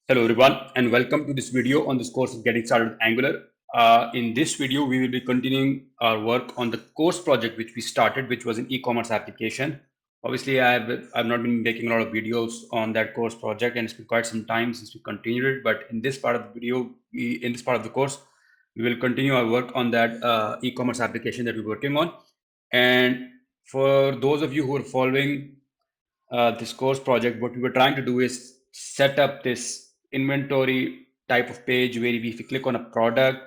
Hello everyone and welcome to this video on this course of getting started with Angular. In this video, we will be continuing our work on the course project which we started, which was an e-commerce application. Obviously, I've not been making a lot of videos on that course project, and it's been quite some time since we continued it. But in this part of the video, in this part of the course, we will continue our work on that e-commerce application that we're working on. And for those of you who are following this course project, what we were trying to do is set up this inventory type of page where if you click on a product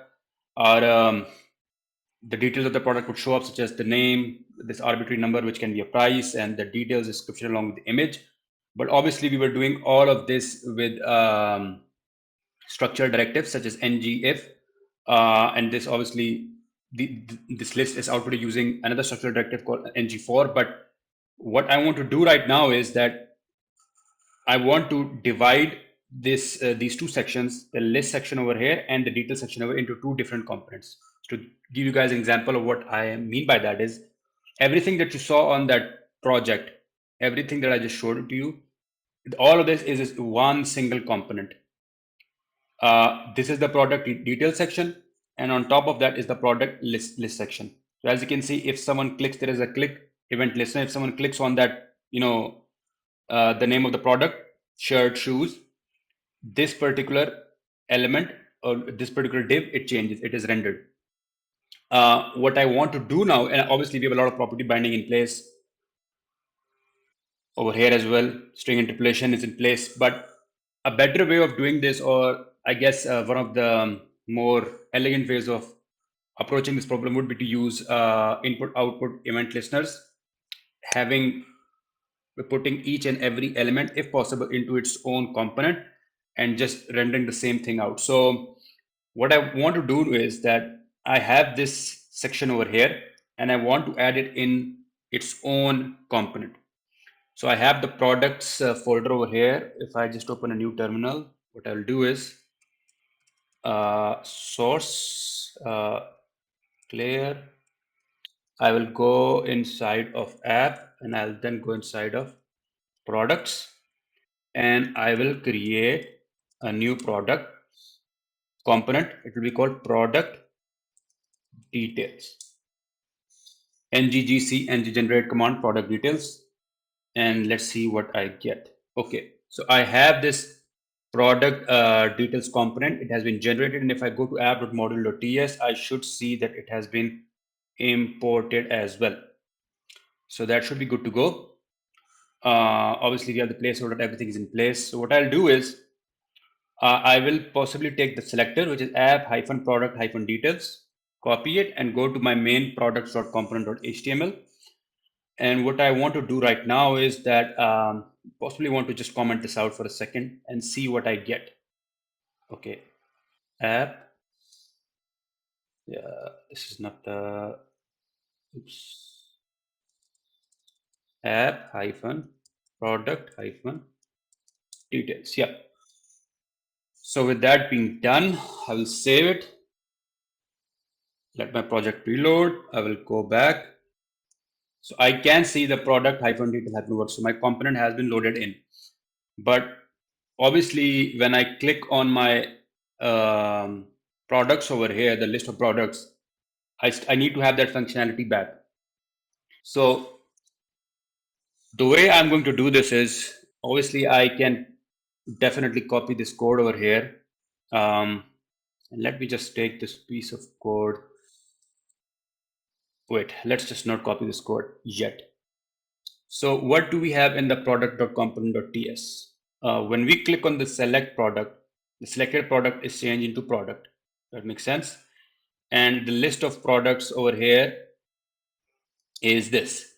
or the details of the product would show up, such as the name, this arbitrary number, which can be a price, and the details description along with the image. But obviously, we were doing all of this with structured directives such as ngIf, and this obviously this list is outputted using another structured directive called ngFor. But what I want to do right now is that I want to divide these two sections, the list section over here and the detail section over, into two different components. To give you guys an example of what I mean by that is everything that you saw on that project, everything that I just showed to you, all of this is one single component. This is the product detail section, and on top of that is the product list section. So as you can see, if someone clicks, there is a click event listener. If someone clicks on that, the name of the product, shirt, shoes, this particular element or this particular div, it changes, it is rendered. What I want to do now, and obviously we have a lot of property binding in place over here as well. String interpolation is in place, but a better way of doing this, or I guess one of the more elegant ways of approaching this problem would be to use input output event listeners, having putting each and every element, if possible, into its own component and just rendering the same thing out. So what I want to do is that I have this section over here and I want to add it in its own component. So I have the products folder over here. If I just open a new terminal, what I'll do is source clear. I will go inside of app and I'll then go inside of products and I will create a new product component. It will be called product details. Nggc nggenerate command product details, and let's see what I get. Okay, so I have this product details component. It has been generated, and if I go to app.module.ts, I should see that it has been imported as well. So that should be good to go. Obviously, we have the placeholder, everything is in place. So what I'll do is I will possibly take the selector, which is app-product-details, copy it, and go to my main products.component.html. And what I want to do right now is that possibly want to just comment this out for a second and see what I get. Okay, app. Yeah, this is not the. Oops. App-product-details. Yeah. So with that being done, I will save it. Let my project reload. I will go back. So I can see the product -detail has been worked. So my component has been loaded in. But obviously, when I click on my products over here, the list of products, I need to have that functionality back. So the way I'm going to do this is, obviously, I can definitely copy this code over here. And let me just take this piece of code. Wait, let's just not copy this code yet. So what do we have in the product.component.ts? When we click on the select product, the selected product is changed into product. That makes sense. And the list of products over here is this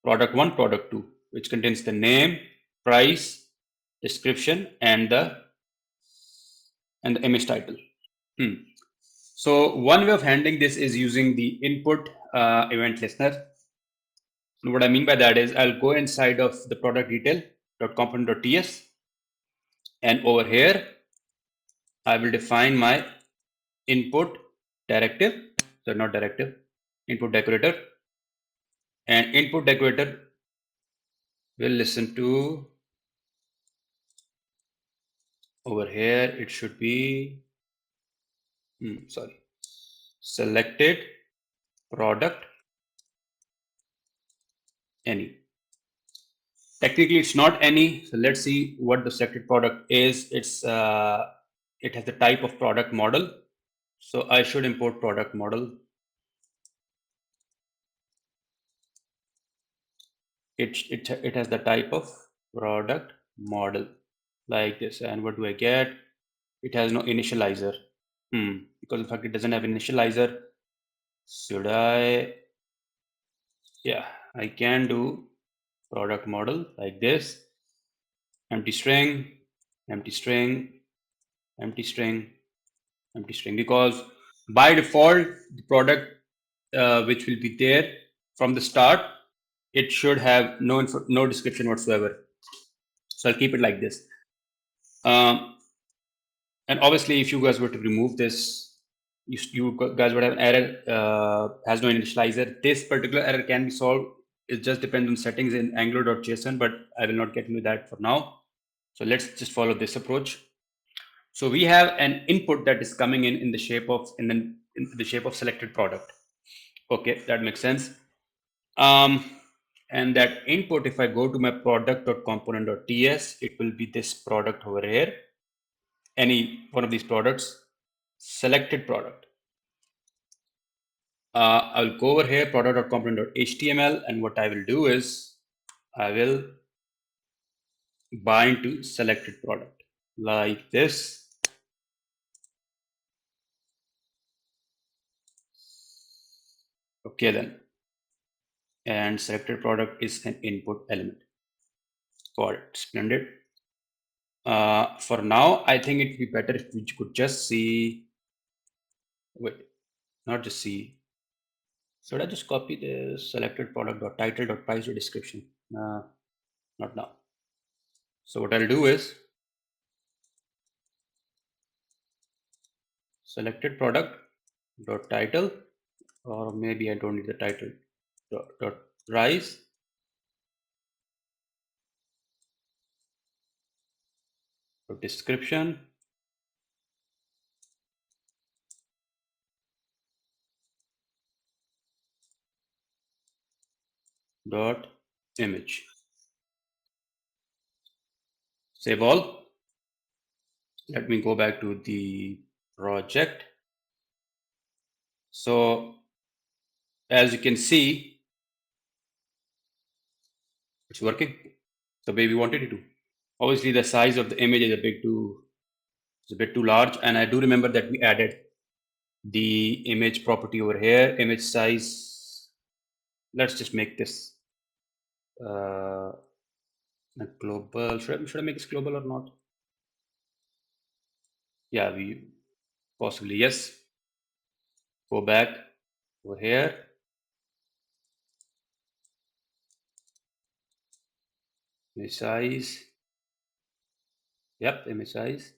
product 1, product 2, which contains the name, price, description, and the image title. So one way of handling this is using the input event listener. And what I mean by that is I'll go inside of the product detail.component.ts, and over here I will define my input directive. So not directive, input decorator, and input decorator will listen to over here it should be, sorry, selected product any. Technically it's not any, so let's see what the selected product is. It has the type of product model, so I should import product model. It has the type of product model like this. And what do I get? It has no initializer. Because in fact it doesn't have initializer. Should I? Yeah, I can do product model like this. Empty string, empty string, empty string, empty string. Because by default, the product which will be there from the start, it should have no description whatsoever. So I'll keep it like this. And obviously, if you guys were to remove this, you guys would have an error, has no initializer. This particular error can be solved. It just depends on settings in angular.json, but I will not get into that for now. So let's just follow this approach. So we have an input that is coming in the shape of in the shape of selected product. Okay, that makes sense. And that input, if I go to my product.component.ts, it will be this product over here. Any one of these products, selected product. I'll go over here, product.component.html, and what I will do is I will bind to selected product like this. Okay, then. And selected product is an input element. Got it. Splendid. For now, I think it would be better if we could just see. Wait, not just see. Should I just copy the selected product.title.price.description? Not now. So what I'll do is selected product.title, or maybe I don't need the title, dot price description dot image. Save all. Let me go back to the project. So as you can see, it's working the way we wanted it to. Obviously, the size of the image is a bit too large, and I do remember that we added the image property over here, image size. Let's just make this a global. Should I make this global or not? Yeah, we possibly, yes. Go back over here. Image size. Yep, image size.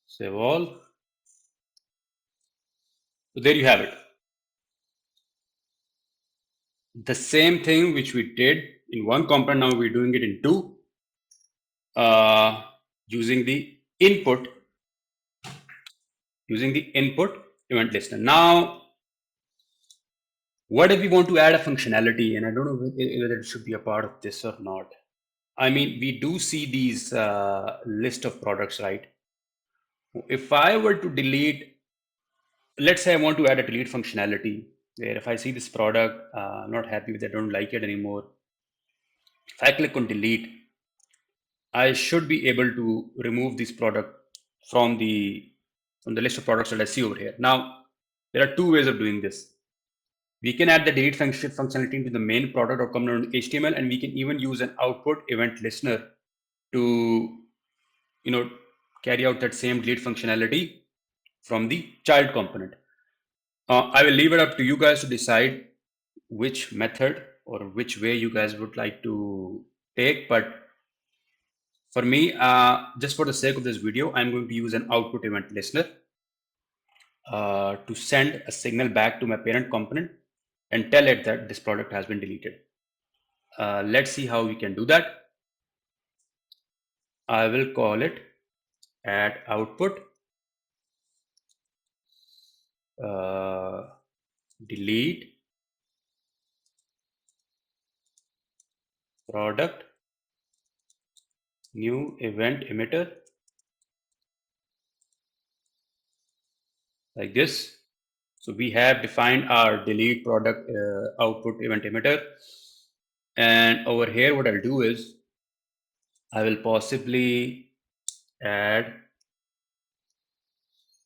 Save all. So there you have it. The same thing which we did in one component, now we're doing it in two, using the input event listener. Now, what if we want to add a functionality? And I don't know whether it should be a part of this or not. I mean, we do see these list of products, right? If I were to delete, let's say I want to add a delete functionality, where if I see this product, I'm not happy with it, I don't like it anymore. If I click on delete, I should be able to remove this product from the list of products that I see over here. Now, there are two ways of doing this. We can add the delete function functionality into the main product or component HTML, and we can even use an output event listener to, carry out that same delete functionality from the child component. I will leave it up to you guys to decide which method or which way you guys would like to take. But for me, just for the sake of this video, I'm going to use an output event listener to send a signal back to my parent component and tell it that this product has been deleted. Let's see how we can do that. I will call it add output, uh, delete product, new event emitter, like this. So we have defined our delete product output event emitter. And over here, what I'll do is I will possibly add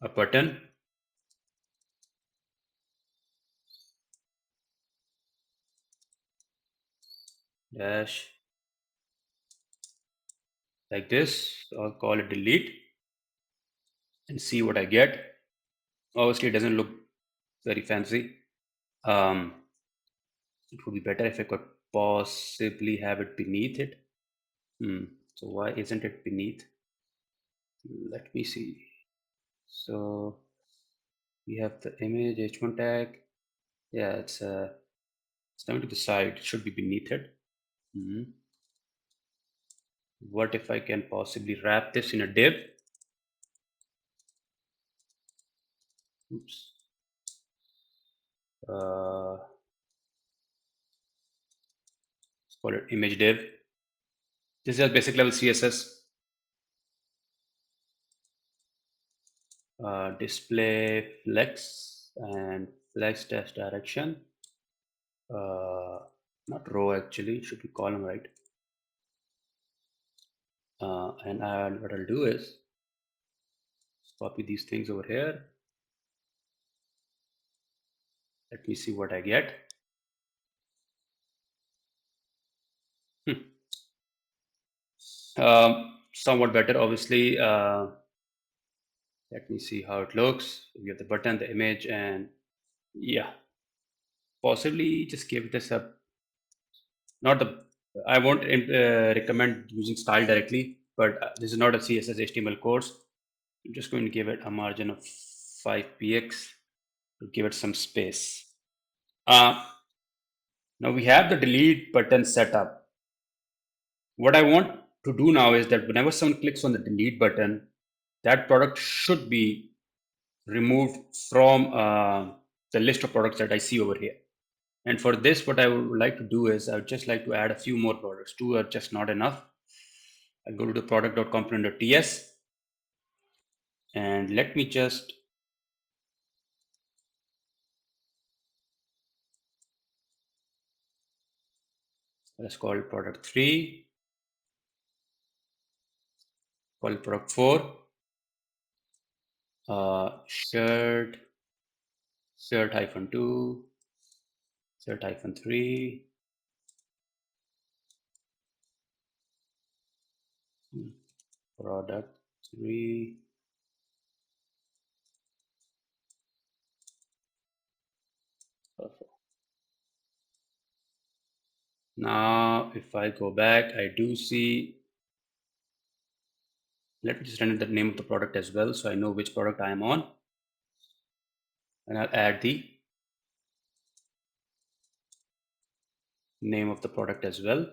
a button dash like this. I'll call it delete and see what I get. Obviously, it doesn't look very fancy. Um, it would be better if I could possibly have it beneath it. So why isn't it beneath? Let me see. So we have the image h1 tag. Yeah, it's coming to the side. It should be beneath it. What if I can possibly wrap this in a div? Oops. Let's call it image div. This is just basic level CSS. Display flex and flex dash direction. Not row actually, it should be column, right? And what I'll do is copy these things over here. Let me see what I get. Somewhat better, obviously. Let me see how it looks. We have the button, the image, and yeah, possibly just give this a not the. I won't recommend using style directly, but this is not a CSS HTML course. I'm just going to give it a margin of 5 px to give it some space. Now we have the delete button set up. What I want to do now is that whenever someone clicks on the delete button, that product should be removed from the list of products that I see over here. And for this, what I would like to do is I would just like to add a few more products. Two are just not enough. I'll go to the product.component.ts and let me just let's call it product 3, call it product 4, shirt, shirt hyphen 2, shirt hyphen 3, product 3, perfect. Now, if I go back, I do see, let me just enter the name of the product as well so I know which product I am on. And I'll add the name of the product as well.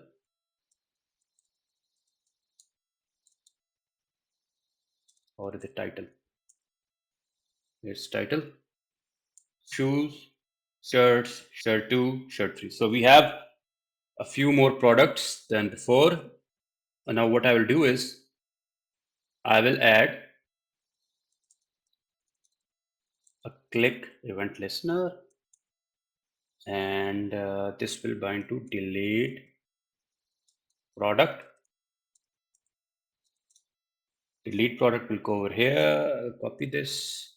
Or is it title? Here's title. Shoes, shirts, shirt 2, shirt 3. So we have a few more products than before. And now what I will do is I will add a click event listener, and this will bind to delete product. Delete product will go over here. I'll copy this.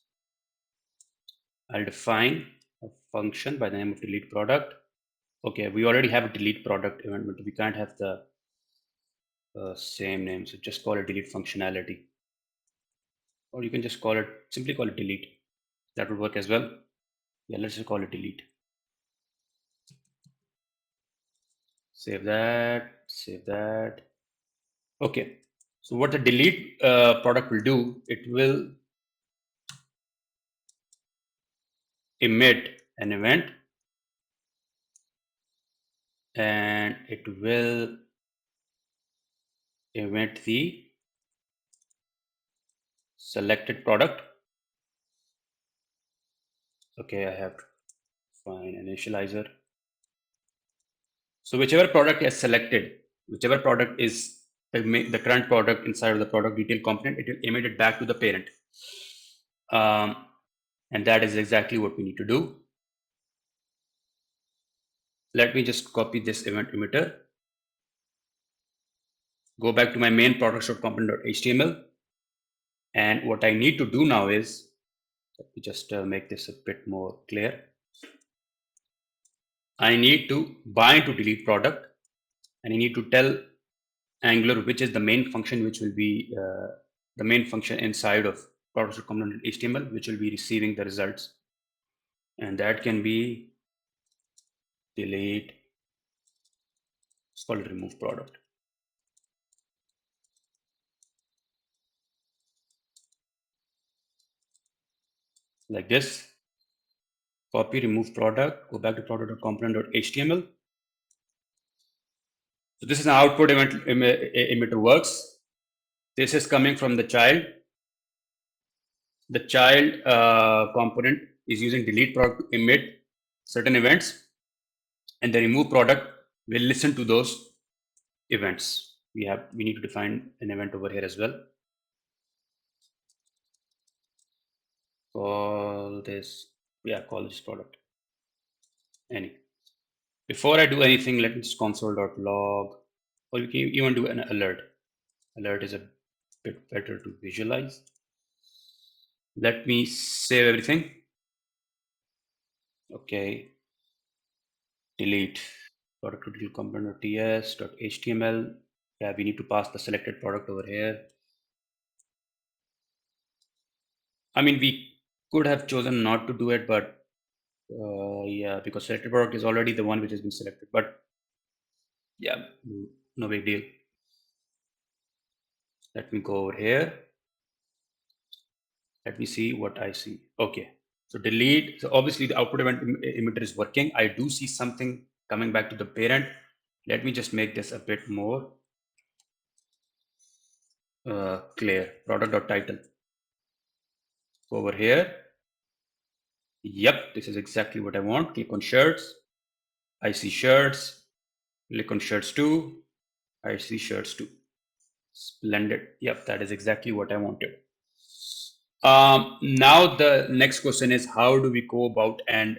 I'll define a function by the name of delete product. Okay, we already have a delete product event, but we can't have the same name. So just call it delete functionality. Or you can just call it, simply call it delete. That would work as well. Yeah, let's just call it delete. Save that, save that. Okay, so what the delete product will do, it will emit an event and it will emit the selected product. Okay, I have fine initializer. So whichever product is selected, whichever product is the current product inside of the product detail component, it will emit it back to the parent. And that is exactly what we need to do. Let me just copy this event emitter, go back to my main products.component.html. And what I need to do now is, let me just make this a bit more clear. I need to bind to delete product, and I need to tell Angular which is the main function, which will be the main function inside of products.component.html, which will be receiving the results. And that can be delete, it's called remove product. Like this. Copy, remove product, go back to product.component.html. So this is an output emitter works. This is coming from the child. The child component is using delete product to emit certain events, and the remove product will listen to those events. We need to define an event over here as well. Call this product. Any. Before I do anything, let me just console.log, or you can even do an alert. Alert is a bit better to visualize. Let me save everything. Okay. Delete product component.ts.html. Yeah, we need to pass the selected product over here. I mean, we could have chosen not to do it, but yeah, because selected product is already the one which has been selected. But yeah, no big deal. Let me go over here. Let me see what I see. Okay, so delete. So obviously the output event emitter is working. I do see something coming back to the parent. Let me just make this a bit more clear. Product.title. Over here. Yep, this is exactly what I want. Click on shirts. I see shirts. Click on shirts too. I see shirts too. Splendid. Yep, that is exactly what I wanted. Now the next question is, how do we go about and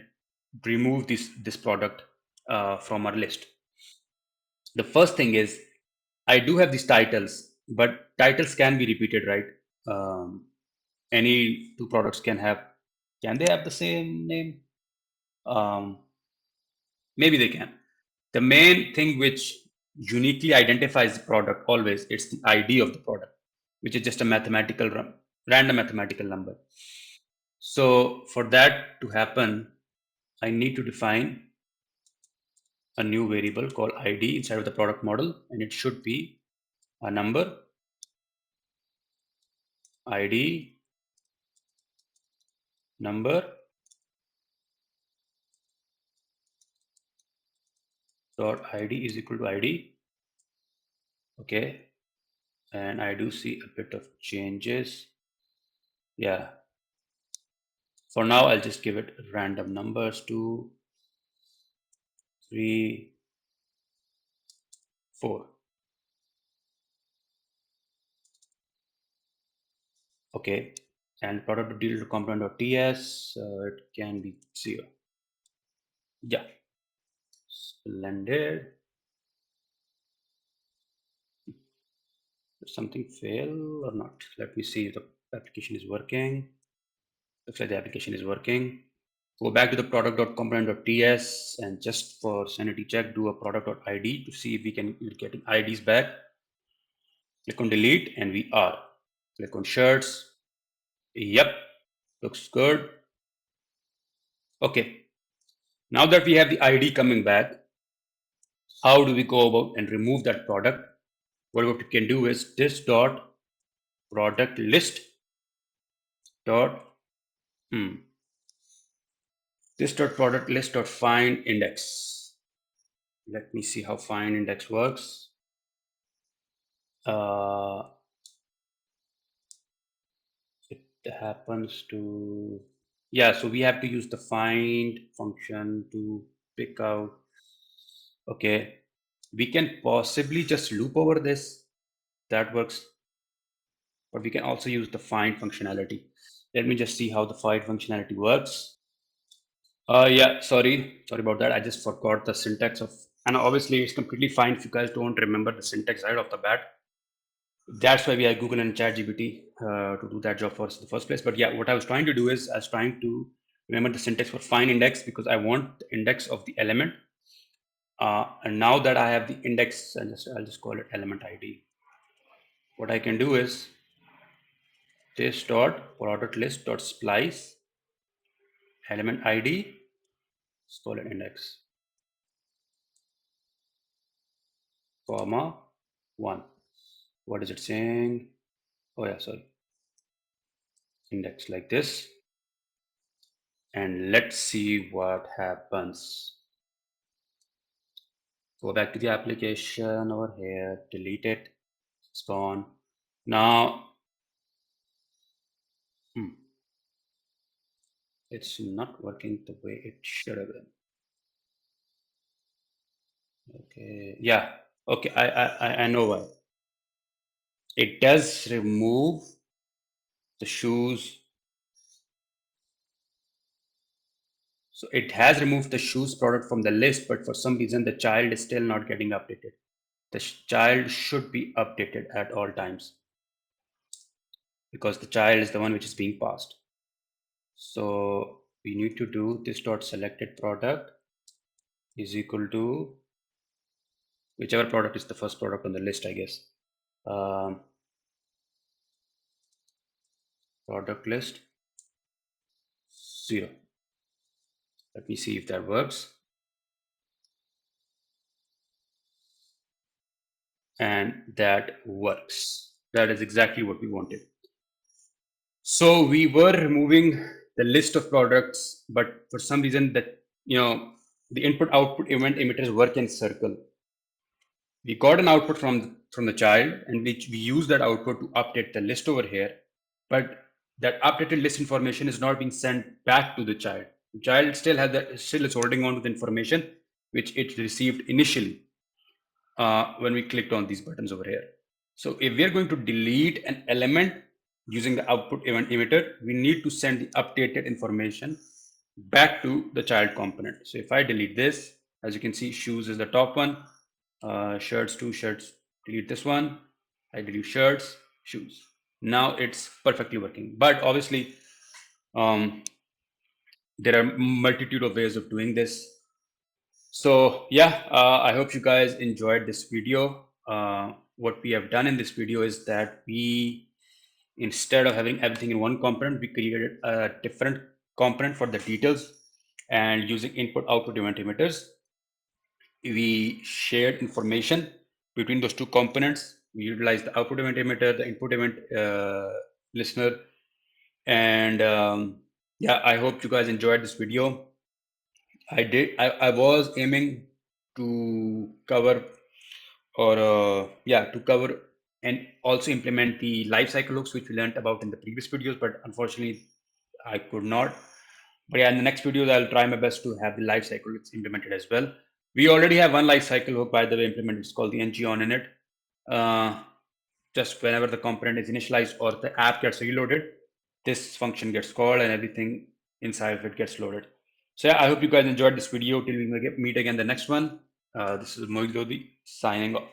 remove this product from our list? The first thing is, I do have these titles, but titles can be repeated, right? Any two products can they have the same name? Maybe they can. The main thing which uniquely identifies the product always, it's the ID of the product, which is just a random mathematical number. So for that to happen, I need to define a new variable called ID inside of the product model, and it should be a number ID number dot ID is equal to ID. Okay, and I do see a bit of changes. Yeah. For now, I'll just give it random numbers 2, 3, 4. Okay, and product deal to component.ts, it can be 0. Yeah, splendid. Did something fail or not? Let me see if the application is working. Looks like the application is working. Go back to the product.component.ts and just for sanity check, do a product.id to see if we're getting IDs back. Click on delete and we are. Click on shirts. Yep, looks good. Okay, now that we have the ID coming back, how do we go about and remove that product? What we can do is this dot product list dot this dot product list dot find index. Let me see how find index works. happens to, yeah, so we have to use the find function to pick out. Okay, we can possibly just loop over this. That works, but we can also use the find functionality. Let me just see how the find functionality works. Yeah, sorry about that. I just forgot the syntax of, and obviously it's completely fine if you guys don't remember the syntax right off the bat. That's why we have Google and ChatGPT to do that job for us in the first place. But yeah, what I was trying to do is I was trying to remember the syntax for find index because I want the index of the element. And now that I have the index, I'll just call it element ID. What I can do is this dot product list dot splice element ID, let's call it index, comma 1. What is it saying? Oh yeah, sorry. Index like this. And let's see what happens. Go back to the application over here, delete it, spawn. Now, it's not working the way it should have been. Okay, yeah, okay, I know why. It does remove the shoes. So it has removed the shoes product from the list, but for some reason the child is still not getting updated. The child should be updated at all times because the child is the one which is being passed. So we need to do this dot selected product is equal to whichever product is the first product on the list, I guess. Product list 0. Let me see if that works. And that works. That is exactly what we wanted. So we were removing the list of products, but for some reason that, the input output event emitters work in circle. We got an output from the child, and we use that output to update the list over here, but that updated list information is not being sent back to the child. The child still is holding on to the information which it received initially when we clicked on these buttons over here. So if we are going to delete an element using the output event emitter, we need to send the updated information back to the child component. So if I delete this, as you can see, shoes is the top one, shirts, two shirts, delete this one, I delete shirts, shoes. Now it's perfectly working. But obviously, there are multitude of ways of doing this. So yeah, I hope you guys enjoyed this video. What we have done in this video is that instead of having everything in one component, we created a different component for the details, and using input output event emitters, we shared information between those two components. We utilized the output event emitter, the input event listener, and yeah, I hope you guys enjoyed this video. I was aiming to cover to cover and also implement the lifecycle hooks which we learned about in the previous videos, but unfortunately I could not. But yeah, in the next videos I'll try my best to have the lifecycle hooks implemented as well. We already have one lifecycle hook, by the way, implemented. It's called the ng-on init. Just whenever the component is initialized or the app gets reloaded, this function gets called and everything inside of it gets loaded. So yeah, I hope you guys enjoyed this video. Till we meet again the next one. This is Mohit Lodi signing off.